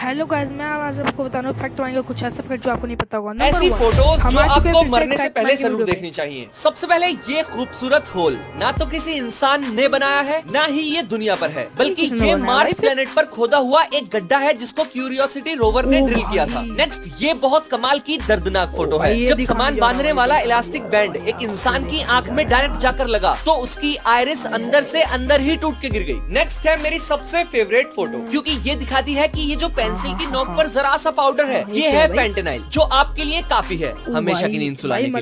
Hello guys, मैं आज आपको बताना फैक्ट मारेंगे कुछ ऐसा फैक्ट जो आपको नहीं पता होगा। ऐसी फोटोज जो आपको मरने से पहले जरूर देखनी देखनी चाहिए। सबसे पहले ये खूबसूरत होल ना तो किसी इंसान ने बनाया है ना ही ये दुनिया पर है, बल्कि ये मार्स प्लेनेट पर खोदा हुआ एक गड्ढा है जिसको क्यूरियोसिटी रोवर ने ड्रिल किया था। नेक्स्ट, ये बहुत कमाल की दर्दनाक फोटो है जब सामान बांधने वाला इलास्टिक बैंड एक इंसान की आंख में डायरेक्ट जाकर लगा तो उसकी आयरिस अंदर से अंदर ही टूट के गिर गई। नेक्स्ट है मेरी सबसे फेवरेट फोटो, क्योंकि ये दिखाती है कि ये जो पेंसिल की नोक पर जरा सा पाउडर है ये है फेंटेनाइल, जो आपके लिए काफी है हमेशा की नींद सुलाने के लिए।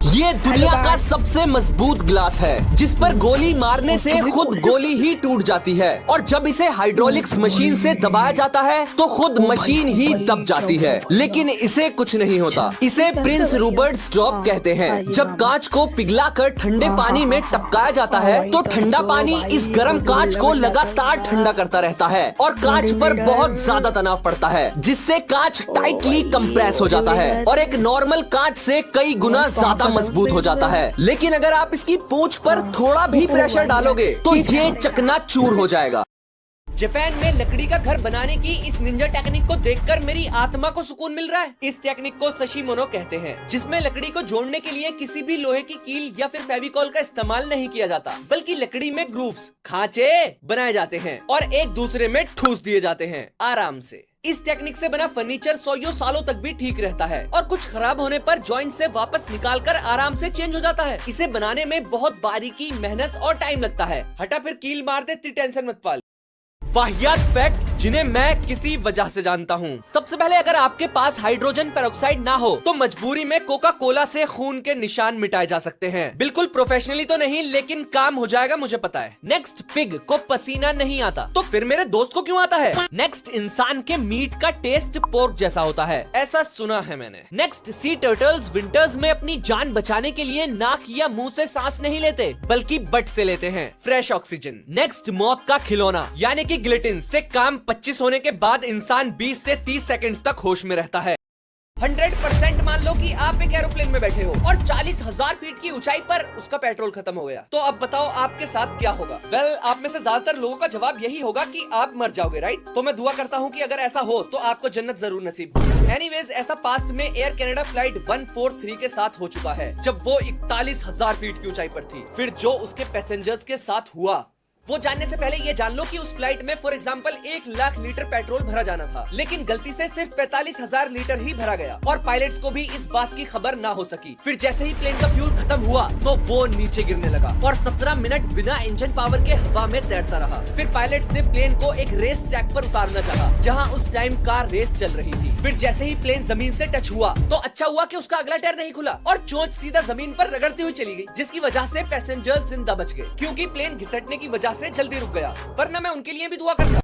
ये दुनिया का सबसे मजबूत ग्लास है जिस पर गोली मारने से खुद गोली ही टूट जाती है, और जब इसे हाइड्रोलिक्स मशीन से दबाया जाता है तो खुद मशीन ही दब जाती है, लेकिन इसे कुछ नहीं होता। इसे प्रिंस रूबर्ट्स ड्रॉप कहते हैं। जब कांच को पिघलाकर ठंडे पानी में टपकाया जाता है तो ठंडा पानी इस गर्म कांच को लगातार ठंडा करता रहता है और कांच पर बहुत ज्यादा तनाव पड़ता है, जिससे कांच टाइटली कंप्रेस हो जाता है और एक नॉर्मल कांच से कई गुना ज्यादा मजबूत हो जाता है। लेकिन अगर आप इसकी पूंछ पर थोड़ा भी प्रेशर डालोगे तो ये चकनाचूर हो जाएगा। जापान में लकड़ी का घर बनाने की इस निंजा टेक्निक को देखकर मेरी आत्मा को सुकून मिल रहा है। इस टेक्निक को सशीमोनो कहते हैं, जिसमें लकड़ी को जोड़ने के लिए किसी भी लोहे की कील या फिर फेविकॉल का इस्तेमाल नहीं किया जाता, बल्कि लकड़ी में ग्रूव्स खांचे बनाए जाते हैं और एक दूसरे में ठूस दिए जाते हैं आराम से। इस टेक्निक से बना फर्नीचर 100 सालों तक भी ठीक रहता है और कुछ खराब होने पर जॉइंट से वापस निकालकर आराम से चेंज हो जाता है। इसे बनाने में बहुत बारीकी, मेहनत और टाइम लगता है। हटा फिर कील मार दे, इतनी टेंशन मत पाल। वाहियात फैक्ट्स जिन्हें मैं किसी वजह से जानता हूँ। सबसे पहले, अगर आपके पास हाइड्रोजन पेरोक्साइड ना हो तो मजबूरी में कोका कोला से खून के निशान मिटाए जा सकते हैं। बिल्कुल प्रोफेशनली तो नहीं, लेकिन काम हो जाएगा, मुझे पता है। नेक्स्ट, पिग को पसीना नहीं आता तो फिर मेरे दोस्त को क्यों आता है? नेक्स्ट, इंसान के मीट का टेस्ट पोर्क जैसा होता है, ऐसा सुना है मैंने। नेक्स्ट, सी टर्टल्स विंटर्स में अपनी जान बचाने के लिए नाक या मुंह से सांस नहीं लेते, बल्कि बट से लेते हैं फ्रेश ऑक्सीजन। नेक्स्ट, मौत का खिलौना यानी कि गिलेटिन से काम 25 होने के बाद इंसान 20 से 30 सेकंड्स तक होश में रहता है। 100% मान लो कि आप एक एरोप्लेन में बैठे हो और 40,000 फीट की ऊंचाई पर उसका पेट्रोल खत्म हो गया, तो अब बताओ आपके साथ क्या होगा? वेल, आप में से ज्यादातर लोगों का जवाब यही होगा कि आप मर जाओगे, राइट? तो मैं दुआ करता हूँ कि अगर ऐसा हो तो आपको जन्नत जरूर नसीब हो। एनीवेज, ऐसा पास्ट में एयर कनाडा फ्लाइट 143 के साथ हो चुका है, जब वो 41,000 फीट की ऊंचाई पर थी। फिर जो उसके पैसेंजर्स के साथ हुआ वो जानने से पहले ये जान लो कि उस फ्लाइट में for example 1 lakh litre petrol भरा जाना था, लेकिन गलती से सिर्फ 45,000 लीटर ही भरा गया और पायलट्स को भी इस बात की खबर ना हो सकी। फिर जैसे ही प्लेन का फ्यूल खत्म हुआ तो वो नीचे गिरने लगा और 17 मिनट बिना इंजन पावर के हवा में तैरता रहा। फिर पायलट्स ने प्लेन को एक रेस ट्रैक पर उतारना चाहा, जहाँ उस टाइम कार रेस चल रही थी। फिर जैसे ही प्लेन जमीन से टच हुआ तो अच्छा हुआ कि उसका अगला टायर नहीं खुला और चोंच सीधा जमीन पर रगड़ती हुई चली गई, जिसकी वजह से पैसेंजर्स जिंदा बच गए, क्योंकि प्लेन घिसटने की वजह से जल्दी रुक गया। वरना मैं उनके लिए भी दुआ करता।